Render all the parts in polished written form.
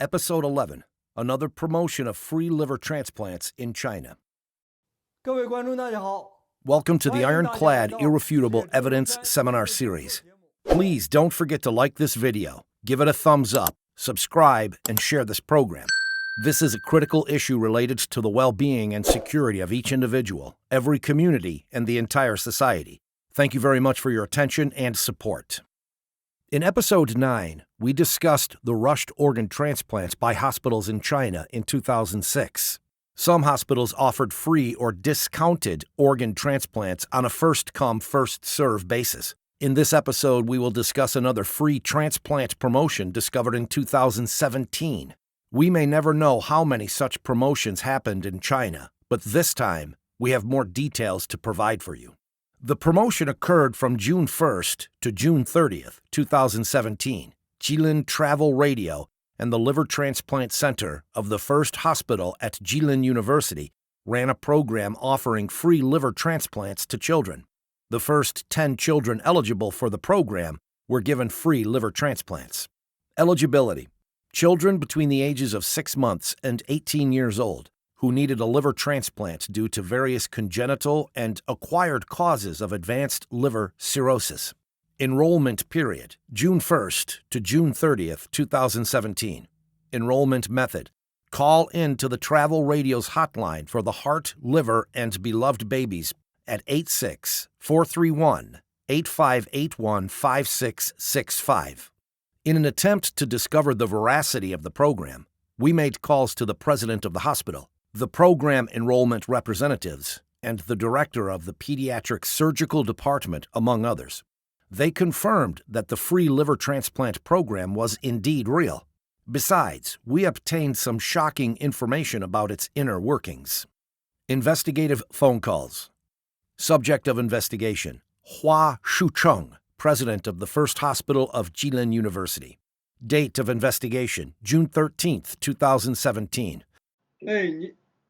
Episode 11, another promotion of free liver transplants in China. 各位观众大家好 Welcome to the Ironclad Irrefutable Evidence Seminar Series. Please don't forget to like this video, give it a thumbs up, subscribe, and share this program. This is a critical issue related to the well-being and security of each individual, every community, and the entire society. Thank you very much for your attention and support. In Episode 9, we discussed the rushed organ transplants by hospitals in China in 2006. Some hospitals offered free or discounted organ transplants on a first-come, first-served basis. In this episode, we will discuss another free transplant promotion discovered in 2017. We may never know how many such promotions happened in China, but this time, we have more details to provide for you. The promotion occurred from June 1st to June 30th, 2017. Jilin Travel Radio and the Liver Transplant Center of the First Hospital at Jilin University ran a program offering free liver transplants to children. The first 10 children eligible for the program were given free liver transplants. Eligibility: children between the ages of 6 months and 18 years old who needed a liver transplant due to various congenital and acquired causes of advanced liver cirrhosis. Enrollment period: June 1st to June 30th, 2017. Enrollment method: call in to the Travel Radio's hotline for the heart, liver, and beloved babies at 86-431-8581-5665. In an attempt to discover the veracity of the program, we made calls to the president of the hospital, the program enrollment representatives, and the director of the pediatric surgical department, among others. They confirmed that the free liver transplant program was indeed real. Besides, we obtained some shocking information about its inner workings. Investigative phone calls. Subject of investigation: Hua Shucheng, president of the First Hospital of Jilin University. Date of investigation: June 13th, 2017.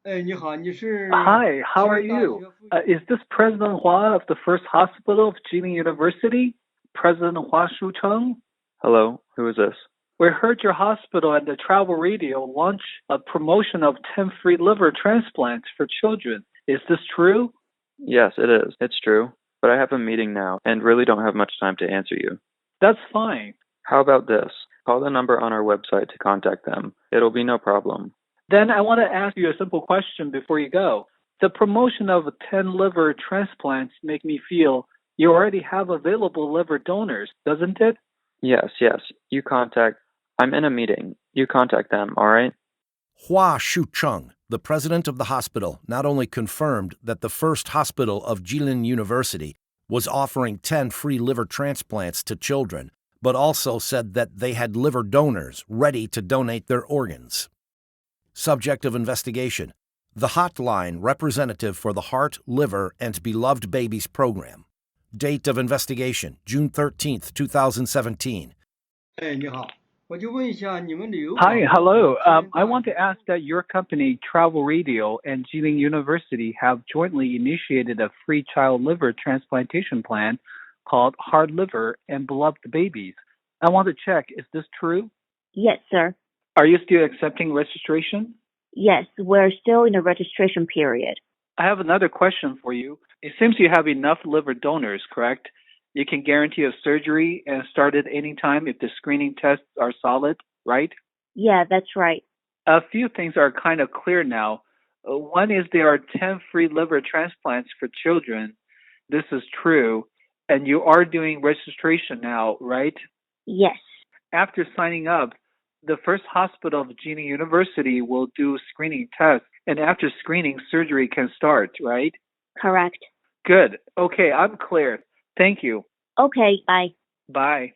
Hi, how are you? Is this President Hua of the First Hospital of Jilin University? President Hua Shucheng? Hello, who is this? We heard your hospital and the Travel Radio launch a promotion of 10 free liver transplants for children. Is this true? Yes, it is. It's true. But I have a meeting now and really don't have much time to answer you. That's fine. How about this? Call the number on our website to contact them. It'll be no problem. Then I want to ask you a simple question before you go. The promotion of 10 liver transplants make me feel you already have available liver donors, doesn't it? Yes. I'm in a meeting. You contact them, all right? Hua Shucheng, the president of the hospital, not only confirmed that the First Hospital of Jilin University was offering 10 free liver transplants to children, but also said that they had liver donors ready to donate their organs. Subject of investigation: the hotline representative for the Heart, Liver, and Beloved Babies program. Date of investigation: June 13th, 2017. Hi, hello. I want to ask that your company, Travel Radio, and Jilin University have jointly initiated a free child liver transplantation plan called Heart, Liver, and Beloved Babies. I want to check, is this true? Yes, sir. Are you still accepting registration? Yes, we're still in the registration period. I have another question for you. It seems you have enough liver donors, correct? You can guarantee a surgery and start at any time if the screening tests are solid, right? Yeah, that's right. A few things are kind of clear now. One is there are 10 free liver transplants for children. This is true. And you are doing registration now, right? Yes. After signing up, the First Hospital of Jilin University will do screening tests, and after screening, surgery can start, right? Correct. Good. Okay, I'm clear. Thank you. Okay, bye. Bye.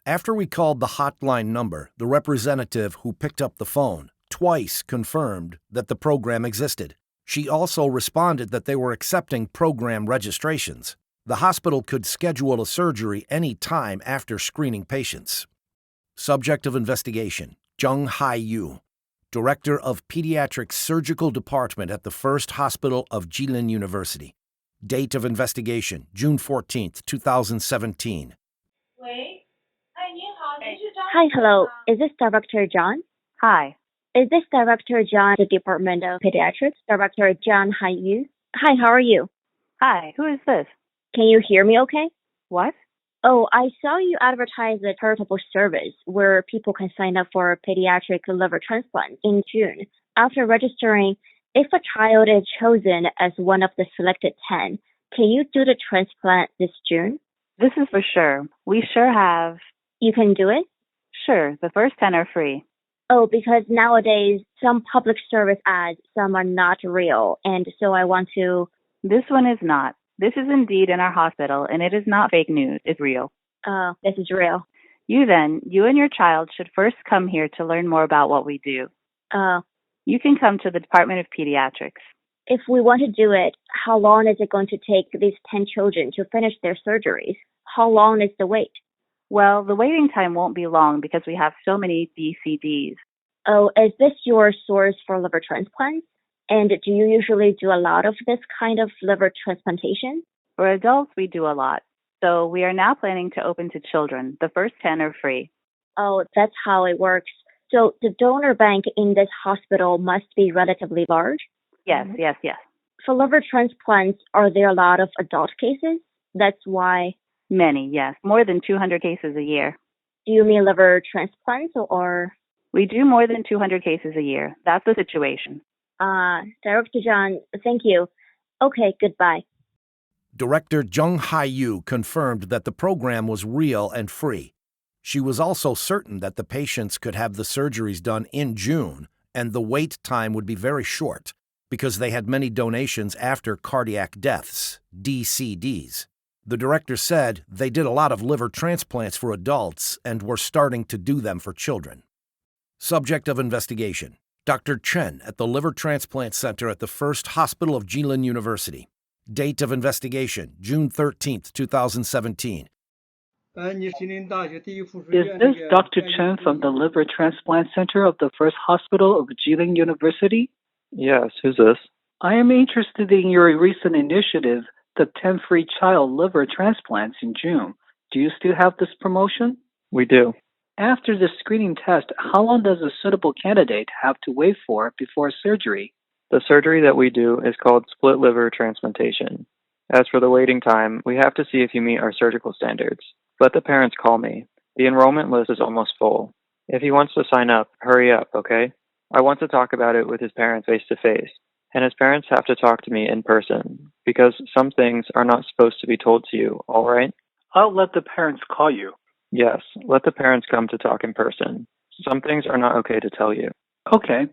After we called the hotline number, the representative who picked up the phone twice confirmed that the program existed. She also responded that they were accepting program registrations. The hospital could schedule a surgery any time after screening patients. Subject of investigation: Zheng Haiyu, director of pediatric surgical department at the First Hospital of Jilin University. Date of investigation: June 14th, 2017. Hi, hello. Is this Director John? Hi. Is this Director John, the Department of Pediatrics? Director John Haiyu? Hi, how are you? Hi, who is this? Can you hear me okay? What? Oh, I saw you advertise a charitable service where people can sign up for pediatric liver transplant in June. After registering, if a child is chosen as one of the selected 10, can you do the transplant this June? This is for sure. We sure have. You can do it? Sure, the first 10 are free. Oh, because nowadays some public service ads, some are not real, and so I want to... This one is not. This is indeed in our hospital, and it is not fake news. It's real. This is real. You and your child should first come here to learn more about what we do. You can come to the Department of Pediatrics. If we want to do it, how long is it going to take these 10 children to finish their surgeries? How long is the wait? Well, the waiting time won't be long because we have so many DCDs. Oh, is this your source for liver transplants? And do you usually do a lot of this kind of liver transplantation? For adults, we do a lot. So we are now planning to open to children. The first 10 are free. Oh, that's how it works. So the donor bank in this hospital must be relatively large? Yes. For liver transplants, are there a lot of adult cases? That's why... Many, yes. More than 200 cases a year. Do you mean liver transplants or... We do more than 200 cases a year. That's the situation. Director John, thank you. Okay, goodbye. Director Jung Haiyu confirmed that the program was real and free. She was also certain that the patients could have the surgeries done in June, and the wait time would be very short because they had many donations after cardiac deaths, DCDs. The director said they did a lot of liver transplants for adults and were starting to do them for children. Subject of investigation: Dr. Chen at the Liver Transplant Center at the First Hospital of Jilin University. Date of investigation: June 13, 2017. Is this Dr. Chen from the Liver Transplant Center of the First Hospital of Jilin University? Yes, who's this? I am interested in your recent initiative, the 10 free child liver transplants in June. Do you still have this promotion? We do. After the screening test, how long does a suitable candidate have to wait for before surgery? The surgery that we do is called split liver transplantation. As for the waiting time, we have to see if you meet our surgical standards. Let the parents call me. The enrollment list is almost full. If he wants to sign up, hurry up, okay? I want to talk about it with his parents face-to-face, and his parents have to talk to me in person, because some things are not supposed to be told to you, all right? I'll let the parents call you. Yes, let the parents come to talk in person. Some things are not okay to tell you. Okay.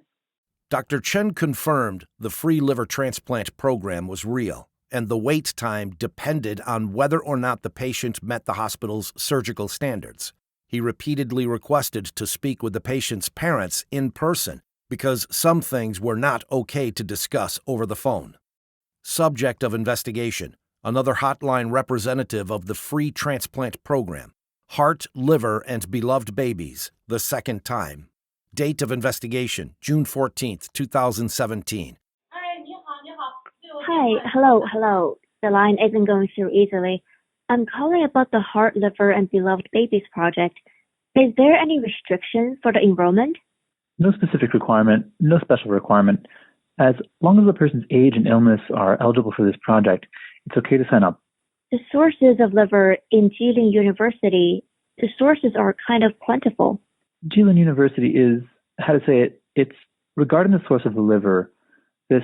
Dr. Chen confirmed the free liver transplant program was real, and the wait time depended on whether or not the patient met the hospital's surgical standards. He repeatedly requested to speak with the patient's parents in person because some things were not okay to discuss over the phone. Subject of investigation: another hotline representative of the free transplant program. Heart, liver, and beloved babies, the second time. Date of investigation: June 14, 2017. Hi, hello. The line isn't going through easily. I'm calling about the Heart, Liver, and Beloved Babies project. Is there any restriction for the enrollment? No specific requirement, no special requirement. As long as the person's age and illness are eligible for this project, it's okay to sign up. The sources of liver in Jilin University, the sources are kind of plentiful. Jilin University is, it's regarding the source of the liver, the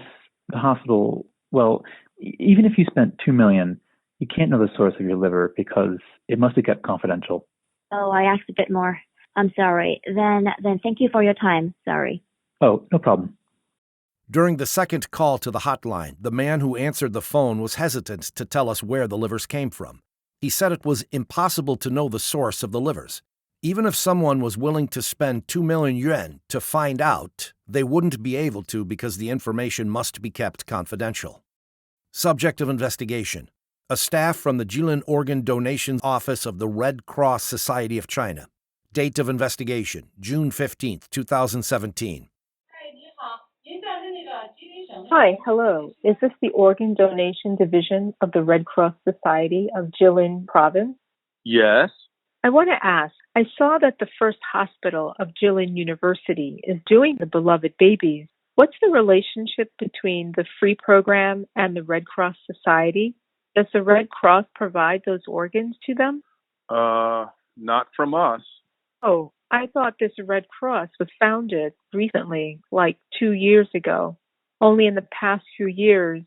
hospital, well, even if you spent $2 million, you can't know the source of your liver because it must be kept confidential. Oh, I asked a bit more. I'm sorry. Then thank you for your time. Sorry. Oh, no problem. During the second call to the hotline, the man who answered the phone was hesitant to tell us where the livers came from. He said it was impossible to know the source of the livers. Even if someone was willing to spend 2 million yuan to find out, they wouldn't be able to because the information must be kept confidential. Subject of investigation: a staff from the Jilin Organ Donation Office of the Red Cross Society of China. Date of investigation: June 15, 2017. Hi, hello. Is this the Organ Donation Division of the Red Cross Society of Jilin Province? Yes. I want to ask, I saw that the first hospital of Jilin University is doing the beloved babies. What's the relationship between the free program and the Red Cross Society? Does the Red Cross provide those organs to them? Not from us. Oh, I thought this Red Cross was founded recently, like 2 years ago. Only in the past few years,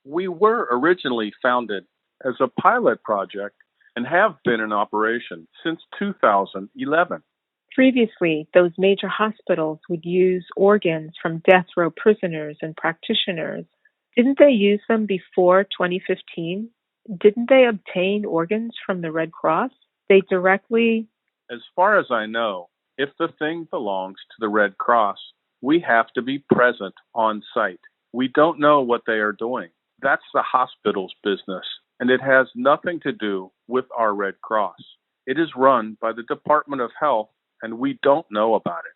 We were originally founded as a pilot project and have been in operation since 2011. Previously, those major hospitals would use organs from death row prisoners and practitioners. Didn't they use them before 2015? Didn't they obtain organs from the Red Cross? They directly... As far as I know, if the thing belongs to the Red Cross, we have to be present on site. We don't know what they are doing. That's the hospital's business, and it has nothing to do with our Red Cross. It is run by the Department of Health, and we don't know about it.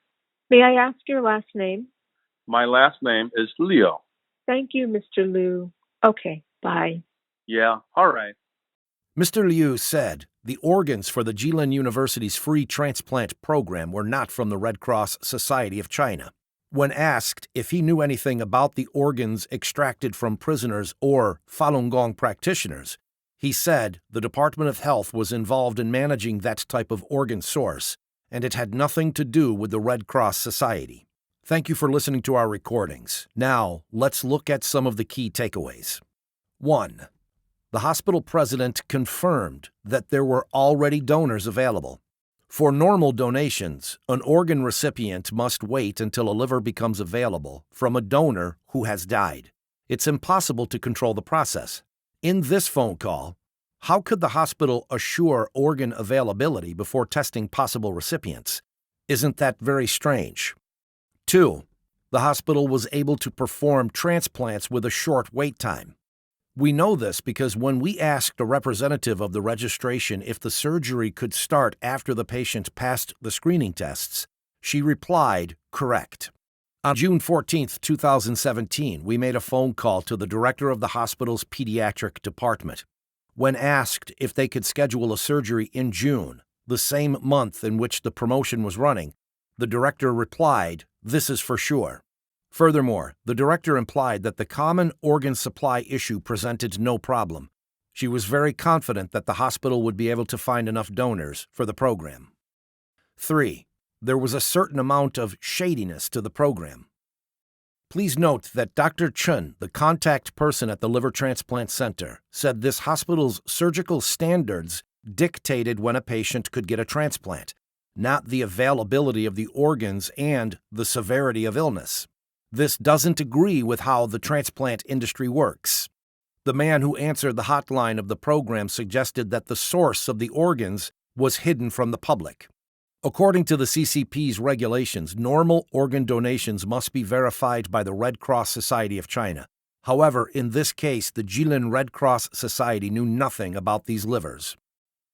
May I ask your last name? My last name is Leo. Thank you, Mr. Liu. Okay, bye. Yeah, all right. Mr. Liu said the organs for the Jilin University's free transplant program were not from the Red Cross Society of China. When asked if he knew anything about the organs extracted from prisoners or Falun Gong practitioners, he said the Department of Health was involved in managing that type of organ source, and it had nothing to do with the Red Cross Society. Thank you for listening to our recordings. Now, let's look at some of the key takeaways. 1. The hospital president confirmed that there were already donors available. For normal donations, an organ recipient must wait until a liver becomes available from a donor who has died. It's impossible to control the process. In this phone call, how could the hospital assure organ availability before testing possible recipients? Isn't that very strange? 2. The hospital was able to perform transplants with a short wait time. We know this because when we asked a representative of the registration if the surgery could start after the patient passed the screening tests, she replied, correct. On June 14, 2017, we made a phone call to the director of the hospital's pediatric department. When asked if they could schedule a surgery in June, the same month in which the promotion was running, the director replied, this is for sure. Furthermore, the director implied that the common organ supply issue presented no problem. She was very confident that the hospital would be able to find enough donors for the program. 3. There was a certain amount of shadiness to the program. Please note that Dr. Chen, the contact person at the Liver Transplant Center, said this hospital's surgical standards dictated when a patient could get a transplant, not the availability of the organs and the severity of illness. This doesn't agree with how the transplant industry works. The man who answered the hotline of the program suggested that the source of the organs was hidden from the public. According to the CCP's regulations, normal organ donations must be verified by the Red Cross Society of China. However, in this case, the Jilin Red Cross Society knew nothing about these livers.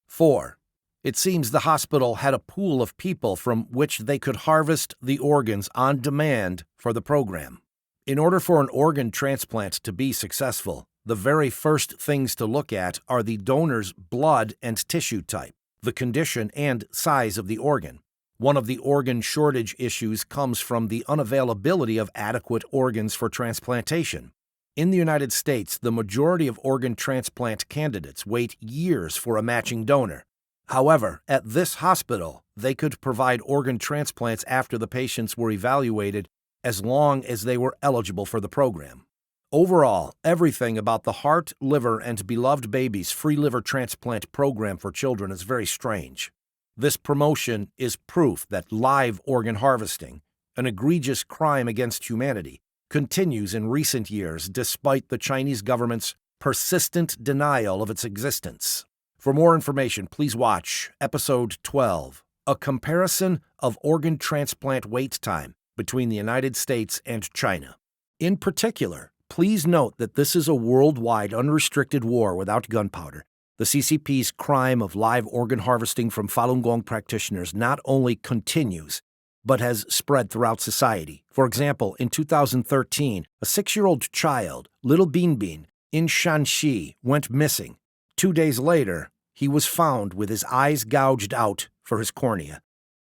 4. It seems the hospital had a pool of people from which they could harvest the organs on demand for the program. In order for an organ transplant to be successful, the very first things to look at are the donor's blood and tissue type, the condition and size of the organ. One of the organ shortage issues comes from the unavailability of adequate organs for transplantation. In the United States, the majority of organ transplant candidates wait years for a matching donor. However, at this hospital, they could provide organ transplants after the patients were evaluated as long as they were eligible for the program. Overall, everything about the Heart, Liver, and Beloved Babies free liver transplant program for children is very strange. This promotion is proof that live organ harvesting, an egregious crime against humanity, continues in recent years despite the Chinese government's persistent denial of its existence. For more information, please watch Episode 12, A Comparison of Organ Transplant Wait Time between the United States and China. In particular, please note that this is a worldwide unrestricted war without gunpowder. The CCP's crime of live organ harvesting from Falun Gong practitioners not only continues, but has spread throughout society. For example, in 2013, a 6-year-old child, little Binbin, in Shanxi, went missing. 2 days later, he was found with his eyes gouged out for his cornea.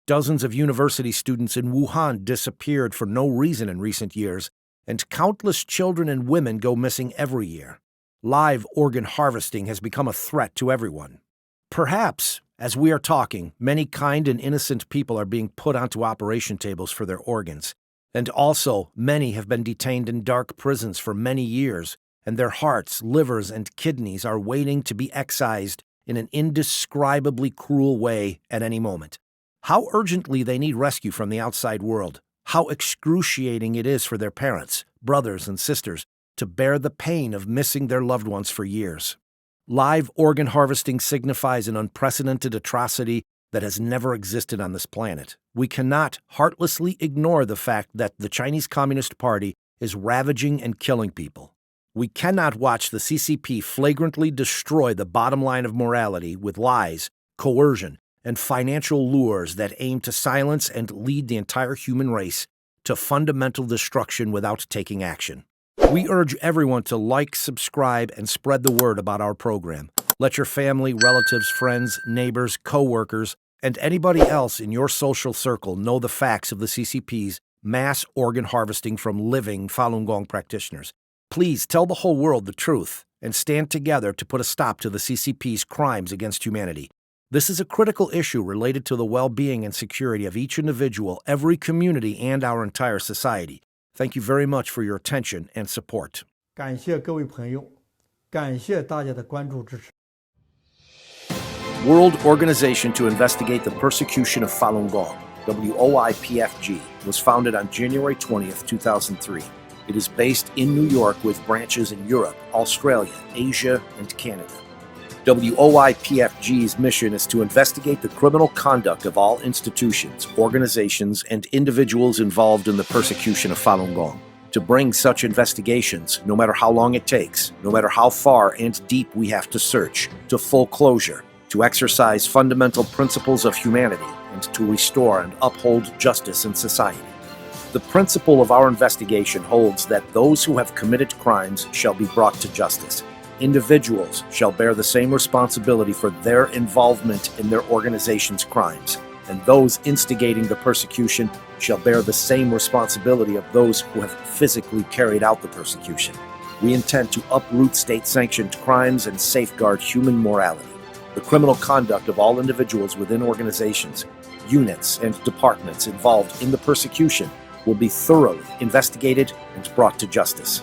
Dozens of university students in Wuhan disappeared for no reason in recent years, and countless children and women go missing every year. Live organ harvesting has become a threat to everyone. Perhaps, as we are talking, many kind and innocent people are being put onto operation tables for their organs. And also, many have been detained in dark prisons for many years, and their hearts, livers, and kidneys are waiting to be excised in an indescribably cruel way at any moment. How urgently they need rescue from the outside world. How excruciating it is for their parents, brothers, and sisters to bear the pain of missing their loved ones for years. Live organ harvesting signifies an unprecedented atrocity that has never existed on this planet. We cannot heartlessly ignore the fact that the Chinese Communist Party is ravaging and killing people. We cannot watch the CCP flagrantly destroy the bottom line of morality with lies, coercion, and financial lures that aim to silence and lead the entire human race to fundamental destruction without taking action. We urge everyone to like, subscribe, and spread the word about our program. Let your family, relatives, friends, neighbors, co-workers, and anybody else in your social circle know the facts of the CCP's mass organ harvesting from living Falun Gong practitioners. Please tell the whole world the truth and stand together to put a stop to the CCP's crimes against humanity. This is a critical issue related to the well-being and security of each individual, every community, and our entire society. Thank you very much for your attention and support. 感谢各位朋友，感谢大家的关注支持。 World Organization to Investigate the Persecution of Falun Gong, WOIPFG, was founded on January 20th, 2003. It is based in New York with branches in Europe, Australia, Asia, and Canada. WOIPFG's mission is to investigate the criminal conduct of all institutions, organizations, and individuals involved in the persecution of Falun Gong. To bring such investigations, no matter how long it takes, no matter how far and deep we have to search, to full closure, to exercise fundamental principles of humanity, and to restore and uphold justice in society. The principle of our investigation holds that those who have committed crimes shall be brought to justice. Individuals shall bear the same responsibility for their involvement in their organization's crimes, and those instigating the persecution shall bear the same responsibility of those who have physically carried out the persecution. We intend to uproot state-sanctioned crimes and safeguard human morality. The criminal conduct of all individuals within organizations, units, and departments involved in the persecution will be thoroughly investigated and brought to justice.